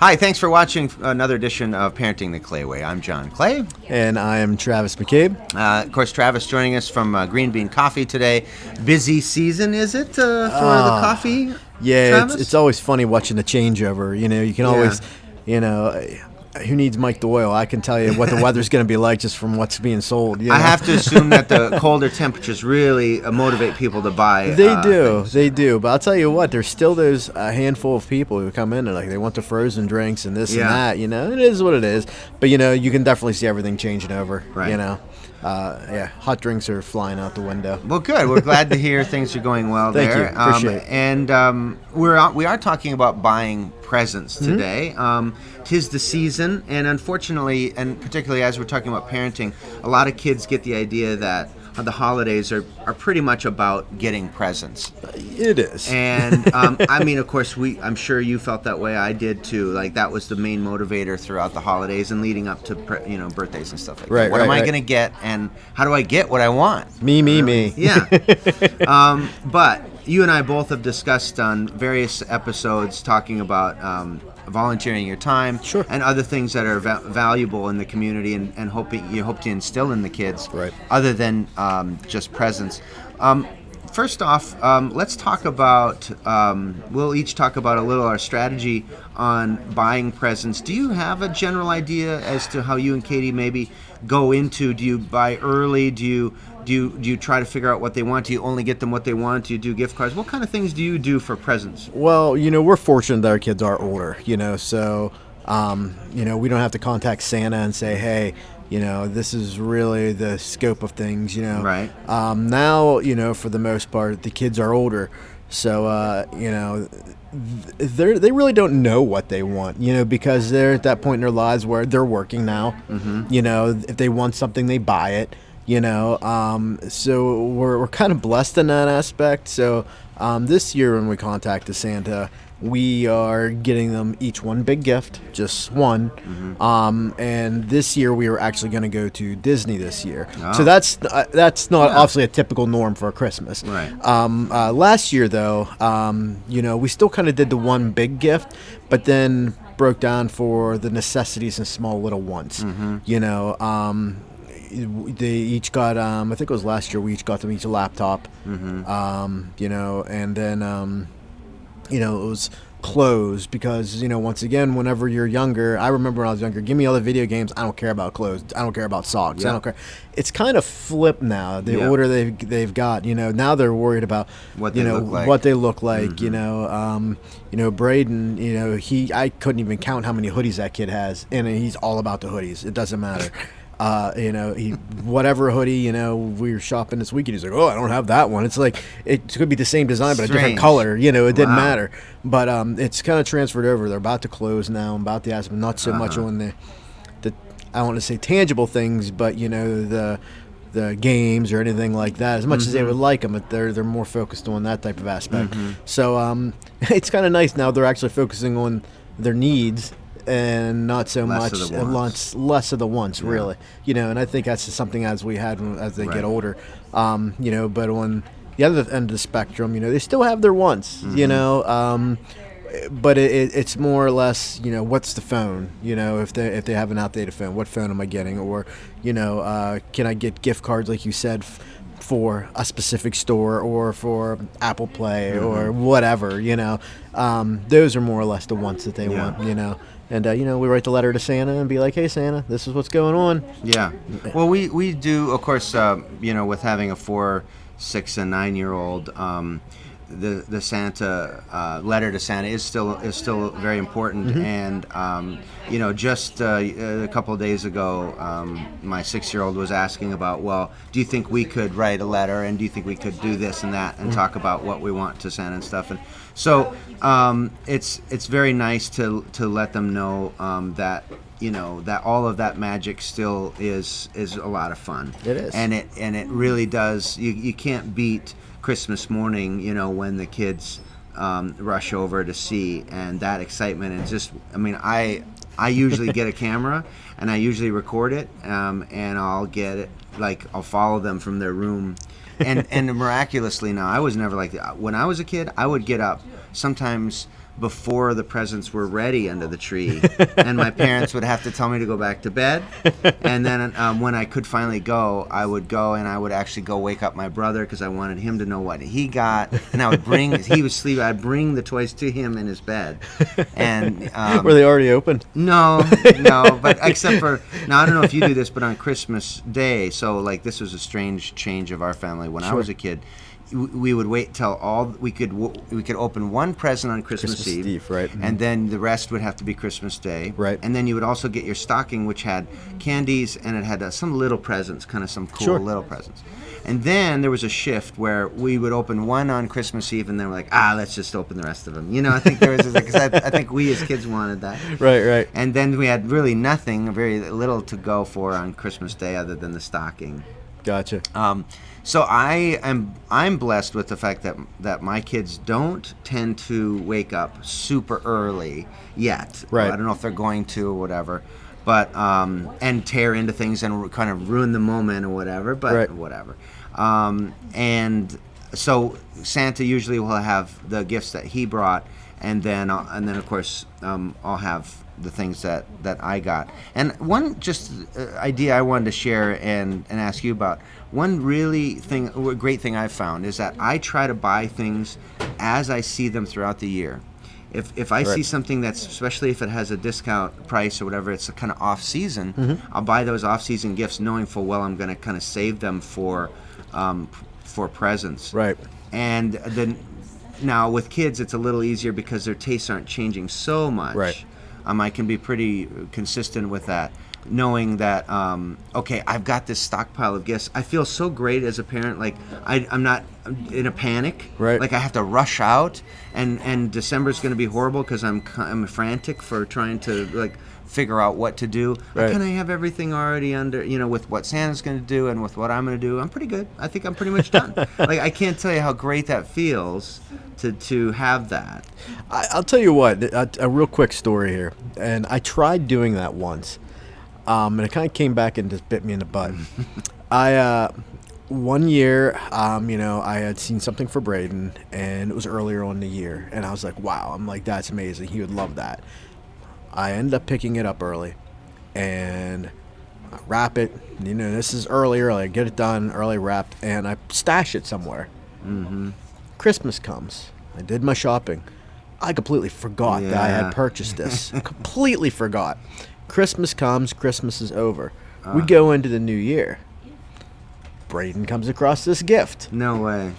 Hi, thanks for watching another edition of Parenting the Clay Way. I'm John Clay. And I am Travis McCabe. Of course, Travis joining us from Green Bean Coffee today. Busy season, is it, for the coffee? Yeah, it's always funny watching the changeover. You know, you can always, who needs Mike Doyle? I can tell you what the weather's going to be like just from what's being sold. I have to assume that the colder temperatures really motivate people to buy. They do. But I'll tell you what, there's still those handful of people who come in and they want the frozen drinks and this and that. You know, it is what it is. But you can definitely see everything changing over. Right. You know. Hot drinks are flying out the window. Well, good. We're glad to hear things are going well there. Thank you. Appreciate it. And we are talking about buying presents today. Tis the season, and unfortunately, and particularly as we're talking about parenting, a lot of kids get the idea that the holidays are pretty much about getting presents. It is. And I mean, of course, I'm sure you felt that way. I did too. Like that was the main motivator throughout the holidays and leading up to birthdays and stuff like that. What am I going to get, and how do I get what I want? Me. Yeah. But you and I both have discussed on various episodes talking about volunteering your time and other things that are valuable in the community and you hope to instill in the kids, other than just presents. First off, let's talk about, we'll each talk about a little our strategy on buying presents. Do you have a general idea as to how you and Katie maybe go into, do you buy early? Do you try to figure out what they want? Do you only get them what they want? Do you do gift cards? What kind of things do you do for presents? Well, we're fortunate that our kids are older, so, we don't have to contact Santa and say, hey, this is really the scope of things, Right. Now, for the most part, the kids are older. So, they really don't know what they want, because they're at that point in their lives where they're working now. If they want something, they buy it, so we're kind of blessed in that aspect. So this year when we contacted Santa, we are getting them each one big gift, just one. And this year we were actually going to go to Disney this year. So that's not obviously a typical norm for a Christmas. Right. Last year though, we still kind of did the one big gift, but then broke down for the necessities and small little wants. They each got, I think it was last year, we each got them each a laptop. And then it was clothes because, once again, whenever you're younger, I remember when I was younger, give me all the video games. I don't care about clothes. I don't care about socks. I don't care. It's kind of flipped now. The order they've got, now they're worried about what they look like. Braden, I couldn't even count how many hoodies that kid has, and he's all about the hoodies. It doesn't matter. Whatever hoodie, we were shopping this weekend. He's like, oh, I don't have that one. It's like, it could be the same design, but a different color, it didn't matter. But it's kind of transferred over. They're about to close now. I'm about to ask them, not so much on the I don't want to say tangible things, but, the games or anything like that, as much as they would like them, but they're more focused on that type of aspect. So it's kind of nice now they're actually focusing on their needs and not so much less of the wants, really. And I think that's just something as we had as they get older. But on the other end of the spectrum, they still have their wants. But it's more or less, what's the phone? If they have an outdated phone, what phone am I getting? Or can I get gift cards like you said for a specific store or for Apple Play or whatever? Those are more or less the wants that they want. And, we write the letter to Santa and be like, hey, Santa, this is what's going on. Yeah. Well, we do, of course, with having a 4, 6, and 9-year-old, the Santa letter to Santa is still very important. And, just a couple of days ago, my 6-year-old was asking about, well, do you think we could write a letter, and do you think we could do this and that and talk about what we want to Santa and stuff? And so it's very nice to let them know that that all of that magic still is a lot of fun. It is, and it really does. You can't beat Christmas morning, when the kids rush over to see, and that excitement. And just, I usually get a camera and I usually record it, and I'll get it, I'll follow them from their room. And miraculously now, I was never like that. When I was a kid, I would get up sometimes before the presents were ready under the tree, and my parents would have to tell me to go back to bed. And then when I could finally go, I would go, and I would actually go wake up my brother because I wanted him to know what he got. And I would bring, he was sleeping, I'd bring the toys to him in his bed. And were they already opened? No, but except for, now I don't know if you do this, but on Christmas Day, so like this was a strange change of our family when I was a kid. We would wait till we could open one present on Christmas Eve, right? And then the rest would have to be Christmas Day, right? And then you would also get your stocking, which had candies and it had some little presents, kind of some cool little presents. And then there was a shift where we would open one on Christmas Eve, and then we're like, let's just open the rest of them. You know, I think there was because I think we as kids wanted that, right. And then we had really nothing, very little to go for on Christmas Day other than the stocking. Gotcha. So I'm blessed with the fact that my kids don't tend to wake up super early yet. Right. I don't know if they're going to or whatever, but and tear into things and kind of ruin the moment or whatever. But whatever. And so Santa usually will have the gifts that he brought, and then of course I'll have the things that I got. And one just idea I wanted to share and ask you about. One great thing I've found is that I try to buy things as I see them throughout the year. If I see something that's, especially if it has a discount price or whatever, it's a kind of off season, I'll buy those off season gifts knowing full well I'm going to kind of save them for presents. Right. And then now with kids it's a little easier because their tastes aren't changing so much. Right. I can be pretty consistent with that, knowing that, okay, I've got this stockpile of gifts. I feel so great as a parent, like I'm not in a panic. Right. Like I have to rush out, and December's going to be horrible because I'm frantic for trying to like figure out what to do. Right. Can I have everything already under, with what Santa's going to do and with what I'm going to do? I'm pretty good. I think I'm pretty much done. Like I can't tell you how great that feels to have that. I'll tell you what, a real quick story here. And I tried doing that once. And it kind of came back and just bit me in the butt. One year, I had seen something for Braden, and it was earlier on in the year. And I was like, wow, I'm like, that's amazing. He would love that. I ended up picking it up early, and I wrap it. This is early. I get it done, early wrapped, and I stash it somewhere. Mm-hmm. Christmas comes. I did my shopping. I completely forgot that I had purchased this. Completely forgot. Christmas comes. Christmas is over. We go into the new year. Braden comes across this gift. No way.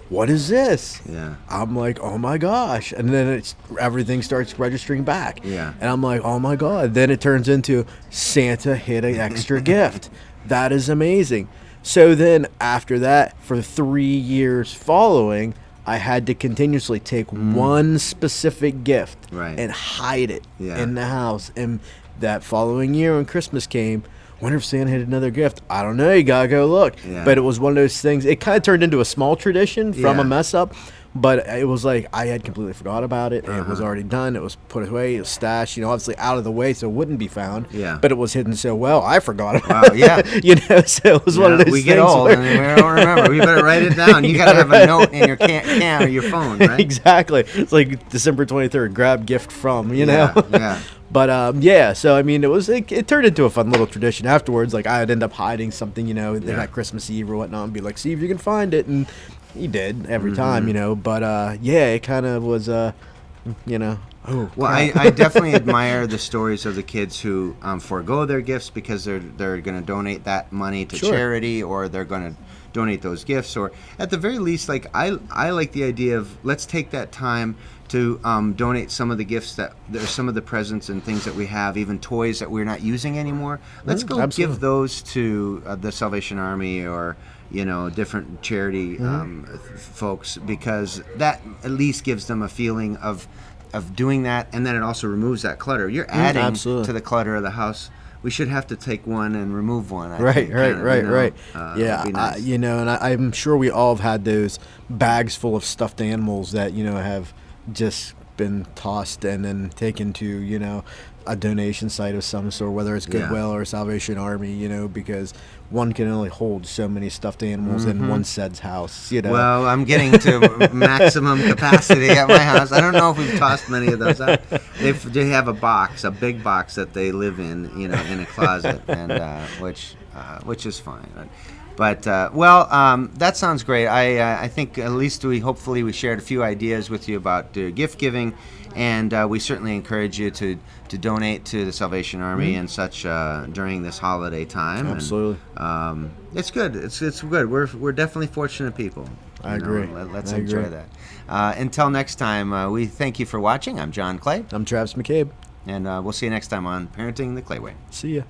What is this? Yeah. I'm like, oh my gosh. And then everything starts registering back. Yeah. And I'm like, oh my God. Then it turns into Santa hid an extra gift. That is amazing. So then after that, for 3 years following, I had to continuously take one specific gift and hide it in the house. And that following year when Christmas came, wonder if Santa had another gift. I don't know. You got to go look. Yeah. But it was one of those things. It kind of turned into a small tradition from a mess up. But it was like I had completely forgot about it. It was already done. It was put away. It was stashed, obviously out of the way so it wouldn't be found. Yeah. But it was hidden so well, I forgot about it. So it was one of those things. We get old and we don't remember. We better write it down. You got to have a note in your can or your phone, right? Exactly. It's like December 23rd, grab gift from, Yeah. But so I mean, it turned into a fun little tradition afterwards. Like I'd end up hiding something, at Christmas Eve or whatnot, and be like, "See if you can find it," and he did every time, But it kind of was, Oh, well, I definitely admire the stories of the kids who forego their gifts because they're going to donate that money to charity, or they're going to donate those gifts, or at the very least, like I like the idea of let's take that time to donate some of the gifts that there's some of the presents and things that we have, even toys that we're not using anymore. Let's go give those to the Salvation Army or different charity folks, because that at least gives them a feeling of doing that, and then it also removes that clutter. You're adding to the clutter of the house. We should have to take one and remove one. Right. Nice. And I'm sure we all have had those bags full of stuffed animals that have just been tossed and then taken to, a donation site of some sort, whether it's Goodwill or Salvation Army, because one can only hold so many stuffed animals in one said's house, Well, I'm getting to maximum capacity at my house. I don't know if we've tossed many of those out. They have a big box that they live in, in a closet, and which is fine. But that sounds great. I think at least hopefully we shared a few ideas with you about gift giving, and we certainly encourage you to donate to the Salvation Army and such during this holiday time. Absolutely. And, it's good. It's good. We're definitely fortunate people. I agree. Let's enjoy that. Until next time, we thank you for watching. I'm John Clay. I'm Travis McCabe. And we'll see you next time on Parenting the Clay Way. See ya.